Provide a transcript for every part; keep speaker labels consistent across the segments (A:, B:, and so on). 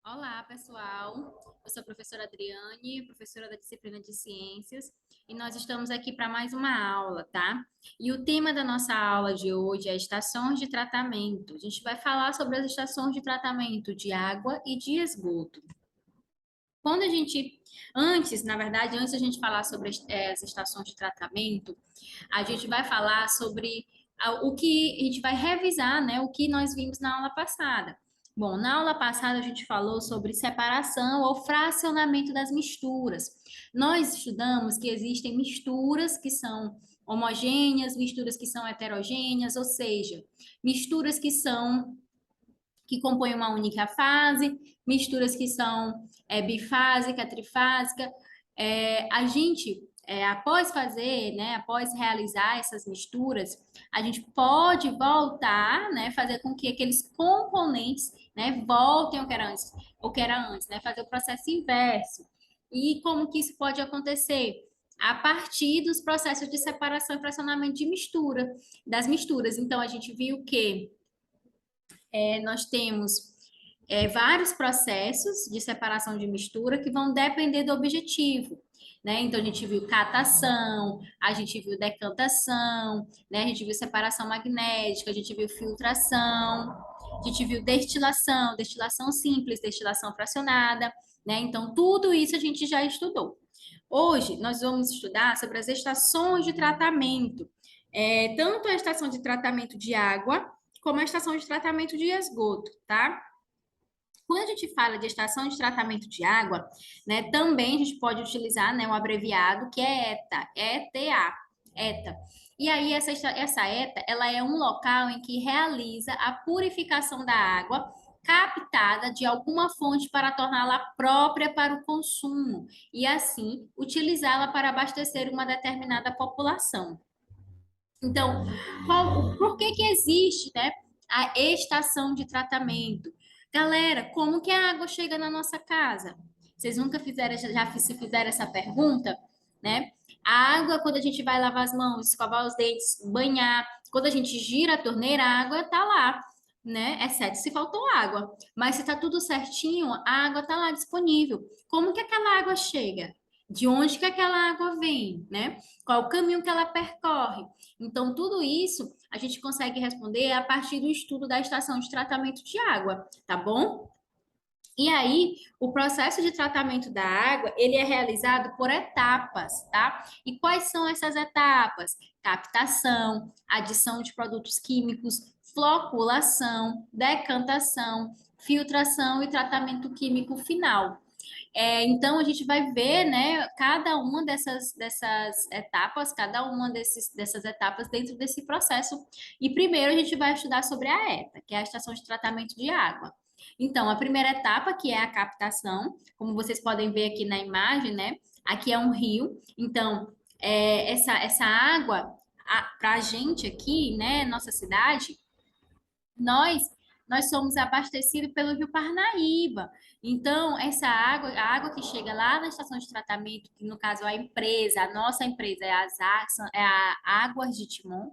A: Olá, pessoal. Eu sou a professora Adriane, professora da disciplina de Ciências, e nós estamos aqui para mais uma aula, tá? E o tema da nossa aula de hoje é estações de tratamento. A gente vai falar sobre as estações de tratamento de água e de esgoto. Quando a gente, na verdade, antes da gente falar sobre as estações de tratamento, a gente vai falar sobre o que a gente vai revisar, né? O que nós vimos na aula passada. Bom, na aula passada a gente falou sobre separação ou fracionamento das misturas. Nós estudamos que existem misturas que são homogêneas, misturas que são heterogêneas, ou seja, misturas que compõem uma única fase, misturas que são bifásica, trifásica. A gente, após fazer, né, após realizar essas misturas, a gente pode voltar, né, fazer com que aqueles componentes, né, voltem ao que era antes, né, fazer o processo inverso. E como que isso pode acontecer? A partir dos processos de separação e fracionamento de mistura, das misturas. Então, a gente viu que nós temos vários processos de separação de mistura que vão depender do objetivo. Né? Então, a gente viu catação, a gente viu decantação, né? A gente viu separação magnética, a gente viu filtração, a gente viu destilação, destilação simples, destilação fracionada, né? Então, tudo isso a gente já estudou. Hoje, nós vamos estudar sobre as estações de tratamento, tanto a estação de tratamento de água, como a estação de tratamento de esgoto, tá? Quando a gente fala de estação de tratamento de água, né, também a gente pode utilizar, né, um abreviado que é ETA, ETA, ETA. E aí essa ETA, ela é um local em que realiza a purificação da água captada de alguma fonte para torná-la própria para o consumo e assim utilizá-la para abastecer uma determinada população. Então, por que que existe, né, a estação de tratamento? Galera, como que a água chega na nossa casa? Vocês nunca fizeram, já se fizeram essa pergunta, né? A água, quando a gente vai lavar as mãos, escovar os dentes, banhar, quando a gente gira a torneira, a água tá lá, né? Exceto se faltou água. Mas se tá tudo certinho, a água tá lá disponível. Como que aquela água chega? De onde que aquela água vem, né? Qual o caminho que ela percorre? Então, tudo isso a gente consegue responder a partir do estudo da estação de tratamento de água, tá bom? E aí, o processo de tratamento da água, ele é realizado por etapas, tá? E quais são essas etapas? Captação, adição de produtos químicos, floculação, decantação, filtração e tratamento químico final. Então, a gente vai ver, né, cada uma dessas etapas, cada uma dessas etapas dentro desse processo. E primeiro a gente vai estudar sobre a ETA, que é a estação de tratamento de água. Então, a primeira etapa, que é a captação, como vocês podem ver aqui na imagem, né, aqui é um rio. Então, essa água, para a gente aqui, né, nossa cidade, nós nós somos abastecidos pelo Rio Parnaíba. Então, a água que chega lá na estação de tratamento, que no caso é a empresa, a nossa empresa é a Águas de Timon,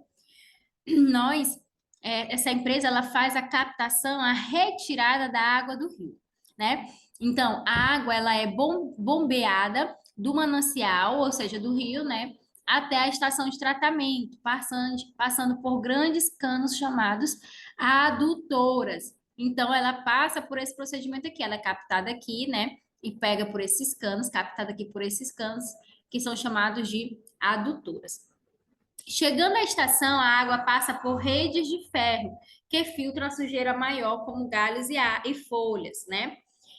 A: essa empresa, ela faz a captação, a retirada da água do rio, né? Então, a água, ela é bombeada do manancial, ou seja, do rio, né? Até a estação de tratamento, passando por grandes canos chamados adutoras. Então, ela passa por esse procedimento aqui, ela é captada aqui, né? E pega por esses canos, captada aqui por esses canos, que são chamados de adutoras. Chegando à estação, a água passa por redes de ferro, que filtram a sujeira maior, como galhos e folhas, né?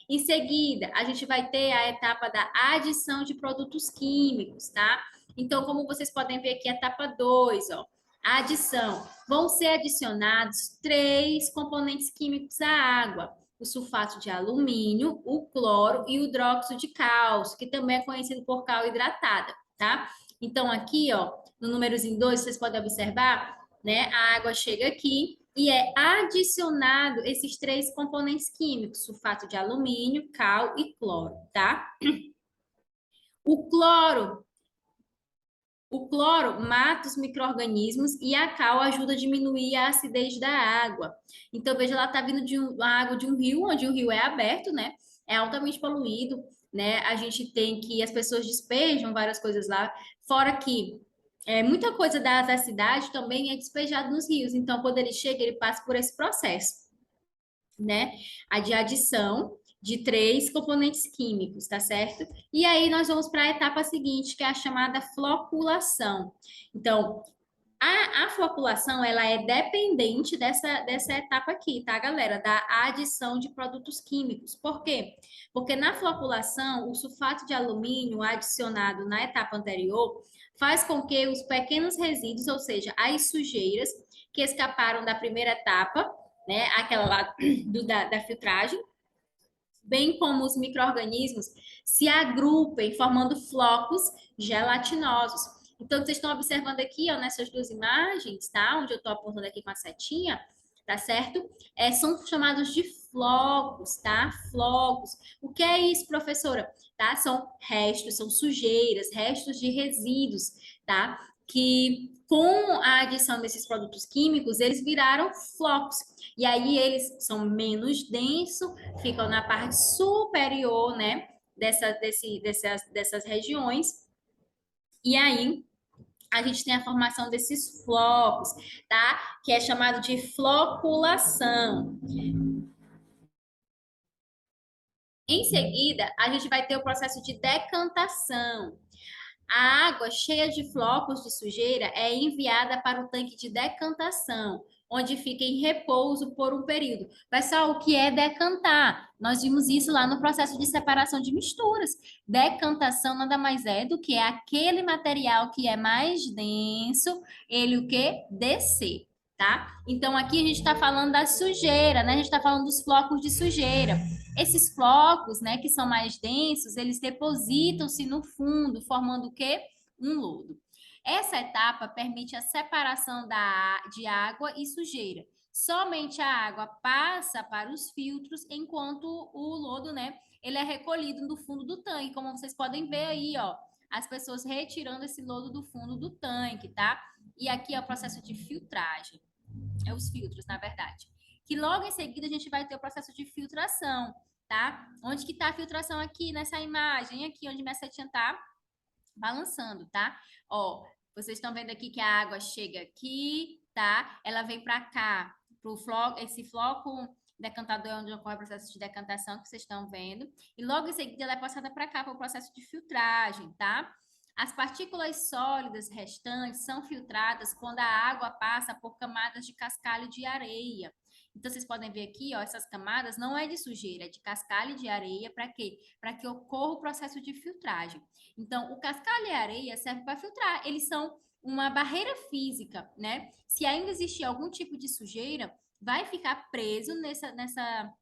A: Em seguida, a gente vai ter a etapa da adição de produtos químicos, tá? Então, como vocês podem ver aqui, a etapa 2, ó, a adição. Vão ser adicionados 3 componentes químicos à água: o sulfato de alumínio, o cloro e o hidróxido de cálcio, que também é conhecido por cal hidratada, tá? Então, aqui, ó, no númerozinho 2, vocês podem observar, né? A água chega aqui e é adicionado esses 3 componentes químicos, sulfato de alumínio, cal e cloro, tá? O cloro, O cloro mata os micro-organismos e a cal ajuda a diminuir a acidez da água. Então, veja, ela está vindo de uma água de um rio, onde o rio é aberto, né? É altamente poluído, né? A gente tem que as pessoas despejam várias coisas lá, fora que muita coisa da cidade também é despejada nos rios. Então, quando ele chega, ele passa por esse processo, né? A de adição de três componentes químicos, tá certo? E aí nós vamos para a etapa seguinte, que é a chamada floculação. Então, a floculação, ela é dependente dessa etapa aqui, tá, galera? Da adição de produtos químicos. Por quê? Porque na floculação, o sulfato de alumínio adicionado na etapa anterior faz com que os pequenos resíduos, ou seja, as sujeiras que escaparam da primeira etapa, né, aquela lá da filtragem, bem como os micro-organismos, se agrupem, formando flocos gelatinosos. Então, vocês estão observando aqui, ó, nessas duas imagens, tá? Onde eu estou apontando aqui com a setinha, tá certo? São chamados de flocos, tá? Flocos. O que é isso, professora? Tá? São restos, são sujeiras, restos de resíduos, tá? Que com a adição desses produtos químicos, eles viraram flocos. E aí eles são menos densos, ficam na parte superior, né, dessas regiões. E aí a gente tem a formação desses flocos, tá? Que é chamado de floculação. Em seguida, a gente vai ter o processo de decantação. A água cheia de flocos de sujeira é enviada para o tanque de decantação, onde fica em repouso por um período. Pessoal, o que é decantar? Nós vimos isso lá no processo de separação de misturas. Decantação nada mais é do que aquele material que é mais denso, ele o que? Descer, tá? Então aqui a gente está falando da sujeira, né? A gente está falando dos flocos de sujeira. Esses flocos, né, que são mais densos, eles depositam-se no fundo, formando o quê? Um lodo. Essa etapa permite a separação de água e sujeira. Somente a água passa para os filtros, enquanto o lodo, né, ele é recolhido do fundo do tanque, como vocês podem ver aí, ó, as pessoas retirando esse lodo do fundo do tanque, tá? E aqui é o processo de filtragem, os filtros, na verdade. Que logo em seguida a gente vai ter o processo de filtração, tá? Onde que tá a filtração aqui nessa imagem? Aqui onde minha setinha tá balançando, tá? Ó, vocês estão vendo aqui que a água chega aqui, tá? Ela vem para cá, pro floco, esse floco decantador é onde ocorre o processo de decantação que vocês estão vendo. E logo em seguida ela é passada para cá, para o processo de filtragem, tá? As partículas sólidas restantes são filtradas quando a água passa por camadas de cascalho de areia. Então, vocês podem ver aqui, ó, essas camadas não é de sujeira, é de cascalho de areia. Para quê? Para que ocorra o processo de filtragem. Então, o cascalho e a areia servem para filtrar. Eles são uma barreira física, né? Se ainda existir algum tipo de sujeira, vai ficar preso nessa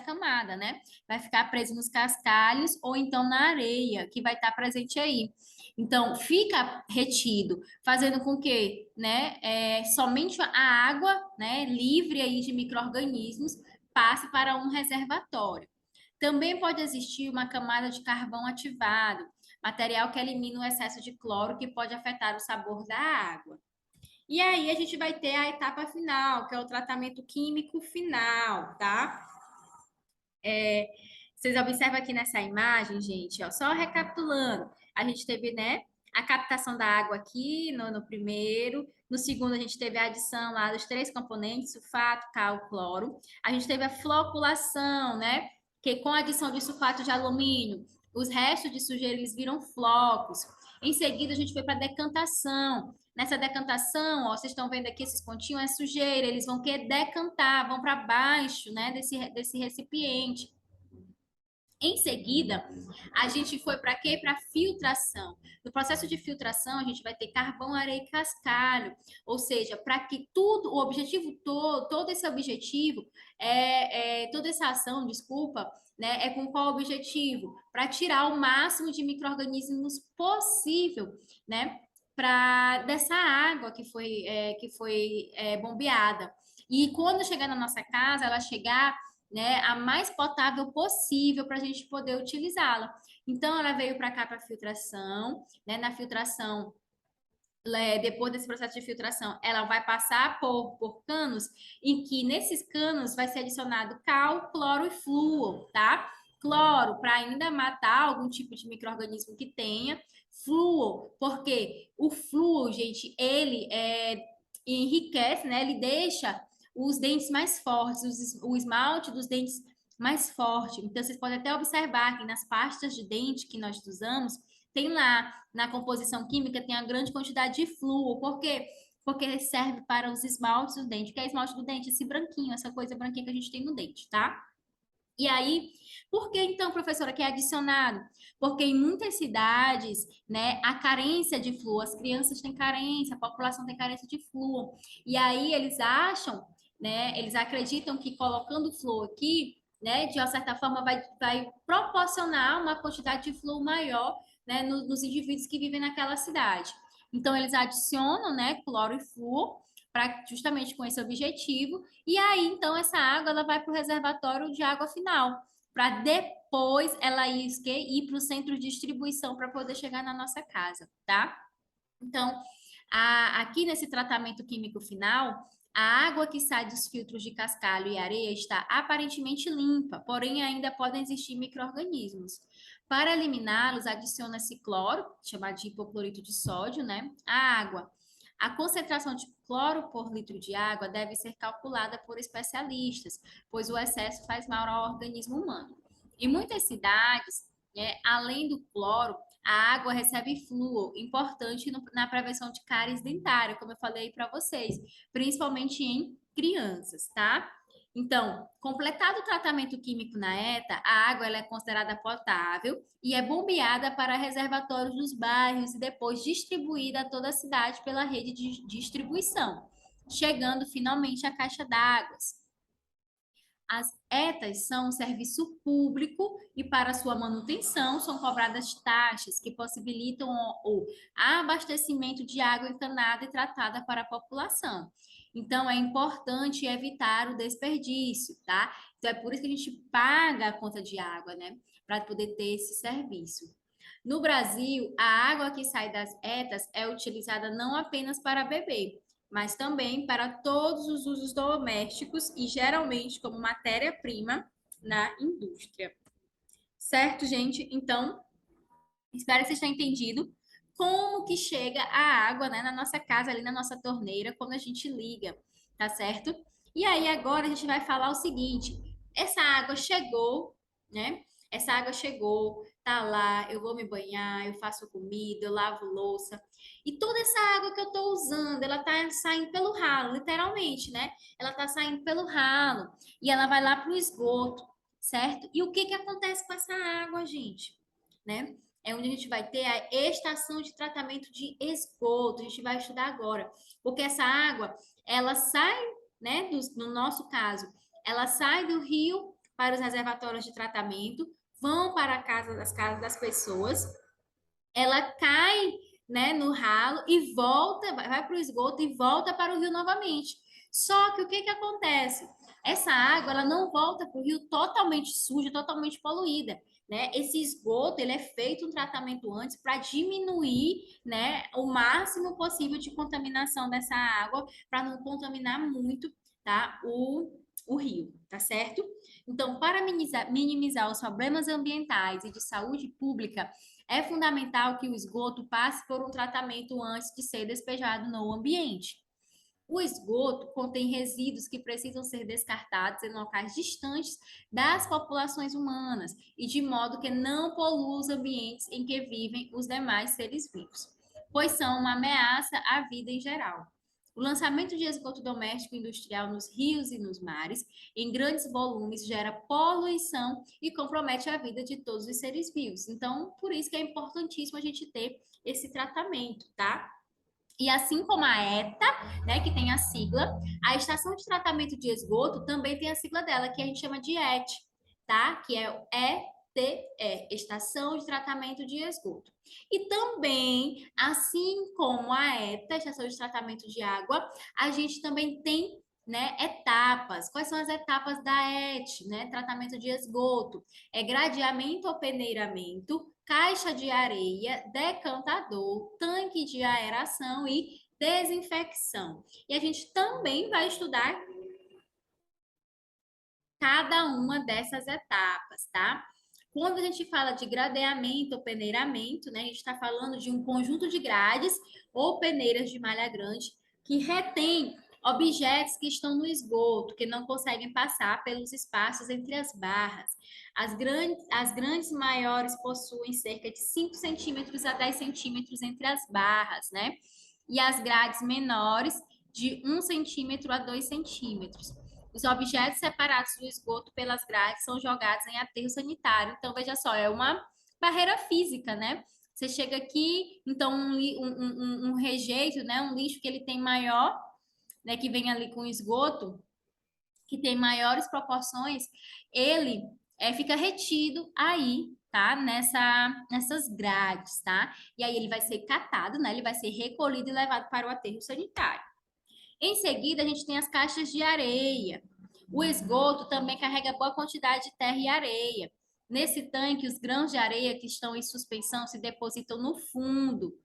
A: camada, né? Vai ficar preso nos cascalhos ou então na areia que vai estar presente aí. Então, fica retido, fazendo com que, né, somente a água, né, livre aí de micro-organismos, passe para um reservatório. Também pode existir uma camada de carvão ativado, material que elimina o excesso de cloro que pode afetar o sabor da água. E aí a gente vai ter a etapa final, que é o tratamento químico final, tá? Vocês observam aqui nessa imagem, gente, ó, só recapitulando, a gente teve, né, a captação da água aqui no primeiro, no segundo a gente teve a adição lá dos três componentes, sulfato, cal, cloro. A gente teve a floculação, né, que com a adição de sulfato de alumínio, os restos de sujeira eles viram flocos. Em seguida a gente foi para a decantação. Nessa decantação, ó, vocês estão vendo aqui esses pontinhos, é sujeira, eles vão querer decantar, vão para baixo, né, desse recipiente. Em seguida, a gente foi para quê? Para filtração. No processo de filtração, a gente vai ter carvão, areia e cascalho. Ou seja, para que tudo, o objetivo todo esse objetivo, toda essa ação, desculpa, né, é com qual objetivo? Para tirar o máximo de micro-organismos possível, né, dessa água que foi bombeada. E quando chegar na nossa casa, ela chegar né, a mais potável possível para a gente poder utilizá-la. Então, ela veio para cá para filtração, né? Na filtração, depois desse processo de filtração, ela vai passar por canos, em que nesses canos vai ser adicionado cal, cloro e flúor, tá? Cloro para ainda matar algum tipo de micro-organismo que tenha. Flúor, porque o flúor, gente, ele enriquece, né? Ele deixa os dentes mais fortes, o esmalte dos dentes mais forte. Então, vocês podem até observar que nas pastas de dente que nós usamos, tem lá na composição química, tem a grande quantidade de flúor. Por quê? Porque serve para os esmaltes do dente. O que é esmalte do dente? Esse branquinho, essa coisa branquinha que a gente tem no dente, tá? E aí, por que então, professora, que é adicionado? Porque em muitas cidades, né, a carência de flúor, as crianças têm carência, a população tem carência de flúor. E aí eles acham, né, eles acreditam que colocando flúor aqui, né, de uma certa forma vai proporcionar uma quantidade de flúor maior, né, nos indivíduos que vivem naquela cidade. Então eles adicionam, né, cloro e flúor para justamente com esse objetivo. E aí, então, essa água ela vai para o reservatório de água final, para depois ela ir para o centro de distribuição para poder chegar na nossa casa, tá? Então, aqui nesse tratamento químico final, a água que sai dos filtros de cascalho e areia está aparentemente limpa, porém ainda podem existir micro-organismos. Para eliminá-los, adiciona-se cloro, chamado de hipoclorito de sódio, né? A água. A concentração de cloro por litro de água deve ser calculada por especialistas, pois o excesso faz mal ao organismo humano. Em muitas cidades, além do cloro, a água recebe flúor, importante na prevenção de cáries dentária, como eu falei para vocês, principalmente em crianças, tá? Então, completado o tratamento químico na ETA, a água ela é considerada potável e é bombeada para reservatórios dos bairros e depois distribuída a toda a cidade pela rede de distribuição, chegando finalmente à caixa d'água. As ETAs são um serviço público e para sua manutenção são cobradas taxas que possibilitam o abastecimento de água encanada e tratada para a população. Então, é importante evitar o desperdício, tá? Então, é por isso que a gente paga a conta de água, né? Para poder ter esse serviço. No Brasil, a água que sai das ETAs é utilizada não apenas para beber, mas também para todos os usos domésticos e geralmente como matéria-prima na indústria. Certo, gente? Então, espero que vocês tenham entendido como que chega a água, né, na nossa casa, ali na nossa torneira, quando a gente liga, tá certo? E aí agora a gente vai falar o seguinte: essa água chegou, né? Essa água chegou, tá lá, eu vou me banhar, eu faço comida, eu lavo louça. E toda essa água que eu tô usando, ela tá saindo pelo ralo, literalmente, né? Ela tá saindo pelo ralo e ela vai lá pro esgoto, certo? E o que que acontece com essa água, gente? Né? É onde a gente vai ter a estação de tratamento de esgoto. A gente vai estudar agora, porque essa água, ela sai, né, no nosso caso, ela sai do rio para os reservatórios de tratamento, vão para a casa, as casas das pessoas, ela cai, né, no ralo e volta, vai para o esgoto e volta para o rio novamente. Só que o que que acontece? Essa água, ela não volta para o rio totalmente suja, totalmente poluída, né? Esse esgoto, ele é feito um tratamento antes para diminuir, né, o máximo possível de contaminação dessa água, para não contaminar muito, tá? O rio, tá certo? Então, para minimizar os problemas ambientais e de saúde pública, é fundamental que o esgoto passe por um tratamento antes de ser despejado no ambiente. O esgoto contém resíduos que precisam ser descartados em locais distantes das populações humanas e de modo que não polua os ambientes em que vivem os demais seres vivos, pois são uma ameaça à vida em geral. O lançamento de esgoto doméstico e industrial nos rios e nos mares, em grandes volumes, gera poluição e compromete a vida de todos os seres vivos. Então, por isso que é importantíssimo a gente ter esse tratamento, tá? E assim como a ETA, né, que tem a sigla, a estação de tratamento de esgoto também tem a sigla dela, que a gente chama de ET, tá? Que é o ETE, Estação de Tratamento de Esgoto. E também, assim como a ETA, Estação de Tratamento de Água, a gente também tem né, etapas. Quais são as etapas da ET, né? Tratamento de esgoto. É gradeamento ou peneiramento, caixa de areia, decantador, tanque de aeração e desinfecção. E a gente também vai estudar cada uma dessas etapas, tá? Quando a gente fala de gradeamento ou peneiramento, né, a gente está falando de um conjunto de grades ou peneiras de malha grande que retém objetos que estão no esgoto, que não conseguem passar pelos espaços entre as barras. As grandes maiores possuem cerca de 5 centímetros a 10 centímetros entre as barras, né? E as grades menores de 1 centímetro a 2 centímetros. Os objetos separados do esgoto pelas grades são jogados em aterro sanitário. Então, veja só, é uma barreira física, né? Você chega aqui, então, um rejeito, né? Um lixo que ele tem maior, né? Que vem ali com esgoto, que tem maiores proporções, ele fica retido aí, tá? Nessas grades, tá? E aí ele vai ser catado, né? Ele vai ser recolhido e levado para o aterro sanitário. Em seguida, a gente tem as caixas de areia. O esgoto também carrega boa quantidade de terra e areia. Nesse tanque, os grãos de areia que estão em suspensão se depositam no fundo,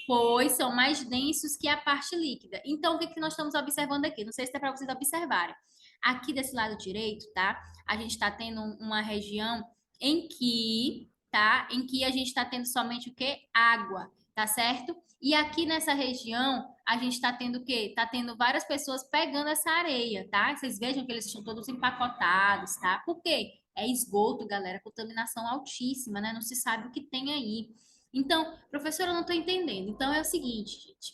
A: pois são mais densos que a parte líquida. Então, o que nós estamos observando aqui? Não sei se é para vocês observarem. Aqui desse lado direito, tá? A gente está tendo uma região em que, tá? Em que a gente está tendo somente o quê? Água, tá certo? E aqui nessa região, a gente está tendo o quê? Tá tendo várias pessoas pegando essa areia, tá? Vocês vejam que eles estão todos empacotados, tá? Por quê? É esgoto, galera, contaminação altíssima, né? Não se sabe o que tem aí. Então, professora, eu não estou entendendo. Então, é o seguinte, gente.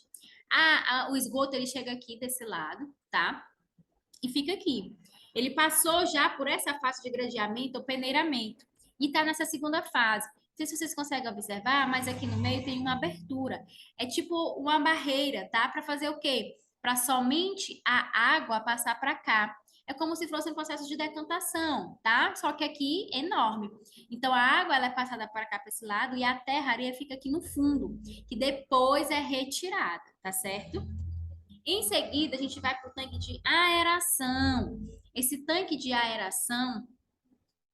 A: O esgoto, ele chega aqui desse lado, tá? E fica aqui. Ele passou já por essa fase de gradeamento ou peneiramento. E está nessa segunda fase. Não sei se vocês conseguem observar, mas aqui no meio tem uma abertura. É tipo uma barreira, tá? Para fazer o quê? Para somente a água passar para cá. É como se fosse um processo de decantação, tá? Só que aqui é enorme. Então a água ela é passada para cá para esse lado e a terra, a areia fica aqui no fundo, que depois é retirada, tá certo? Em seguida, a gente vai para o tanque de aeração. Esse tanque de aeração,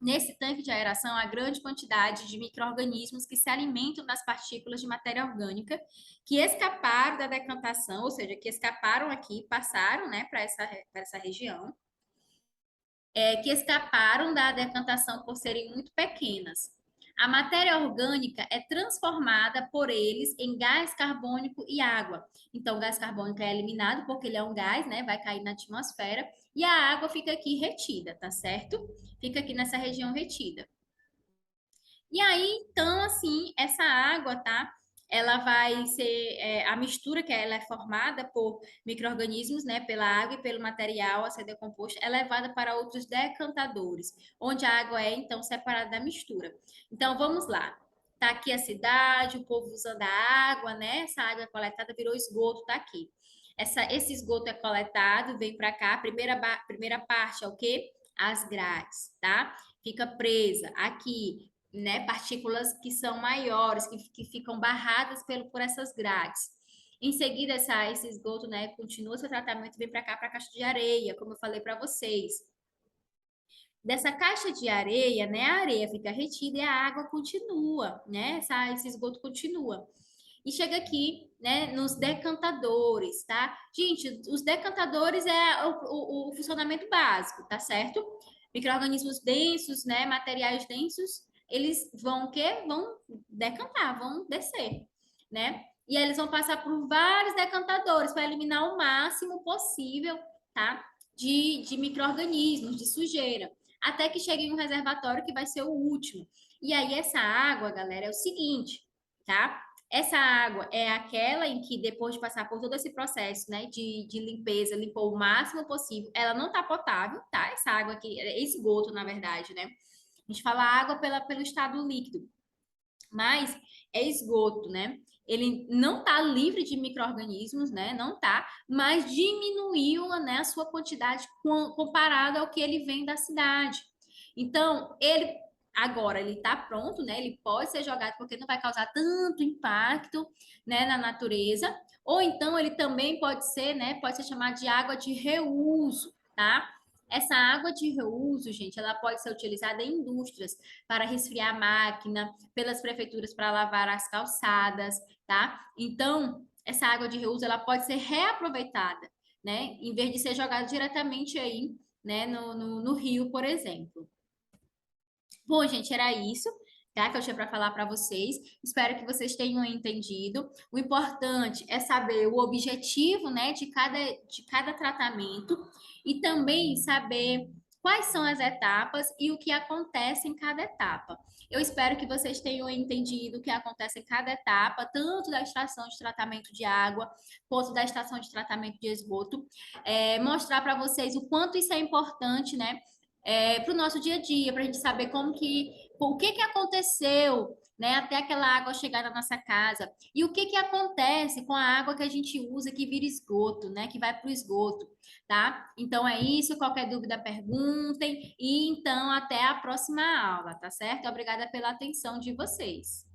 A: nesse tanque de aeração, há grande quantidade de micro-organismos que se alimentam das partículas de matéria orgânica que escaparam da decantação, ou seja, que escaparam aqui, passaram, né, para essa região, que escaparam da decantação por serem muito pequenas. A matéria orgânica é transformada por eles em gás carbônico e água. Então, o gás carbônico é eliminado porque ele é um gás, né? Vai cair na atmosfera e a água fica aqui retida, tá certo? Fica aqui nessa região retida. E aí, então, assim, essa água, tá? Ela vai ser a mistura que ela é formada por micro-organismos, né, pela água e pelo material a ser decomposto, é levada para outros decantadores, onde a água é então separada da mistura. Então, vamos lá. Tá aqui a cidade, o povo usando a água, né? Essa água coletada virou esgoto, tá aqui. Esse esgoto é coletado, vem para cá. Primeira parte é o quê? As grades, tá? Fica presa aqui, né, partículas que são maiores, que ficam barradas por essas grades. Em seguida, esse esgoto, né, continua seu tratamento e vem para cá, para a caixa de areia, como eu falei para vocês. Dessa caixa de areia, né, a areia fica retida e a água continua, né, esse esgoto continua. E chega aqui, né, nos decantadores, tá? Gente, os decantadores é o funcionamento básico, tá certo? Micro-organismos densos, né, materiais densos, eles vão o quê? Vão decantar, vão descer, né? E aí eles vão passar por vários decantadores para eliminar o máximo possível, tá? De micro-organismos, de sujeira, até que chegue em um reservatório que vai ser o último. E aí essa água, galera, é o seguinte, tá? Essa água é aquela em que, depois de passar por todo esse processo, né, de limpeza, limpou o máximo possível, ela não tá potável, tá? Essa água aqui é esgoto, na verdade, né? A gente fala água pelo estado líquido, mas é esgoto, né? Ele não tá livre de micro-organismos, né? Não tá, mas diminuiu, né, a sua quantidade comparado ao que ele vem da cidade. Então, agora ele está pronto, né? Ele pode ser jogado porque não vai causar tanto impacto, né, na natureza. Ou então ele também pode ser, né, pode ser chamado de água de reuso, tá? Essa água de reuso, gente, ela pode ser utilizada em indústrias para resfriar a máquina, pelas prefeituras para lavar as calçadas, tá? Então, essa água de reuso, ela pode ser reaproveitada, né? Em vez de ser jogada diretamente aí, né, no rio, por exemplo. Bom, gente, era isso, tá? Que eu tinha para falar para vocês. Espero que vocês tenham entendido. O importante é saber o objetivo, né, de cada tratamento e também saber quais são as etapas e o que acontece em cada etapa. Eu espero que vocês tenham entendido o que acontece em cada etapa, tanto da estação de tratamento de água, quanto da estação de tratamento de esgoto. Mostrar para vocês o quanto isso é importante, né? Para o nosso dia a dia, para a gente saber o que que aconteceu, né, até aquela água chegar na nossa casa e o que que acontece com a água que a gente usa que vira esgoto, né, que vai para o esgoto, tá? Então é isso. Qualquer dúvida, perguntem e então até a próxima aula, tá certo? Obrigada pela atenção de vocês.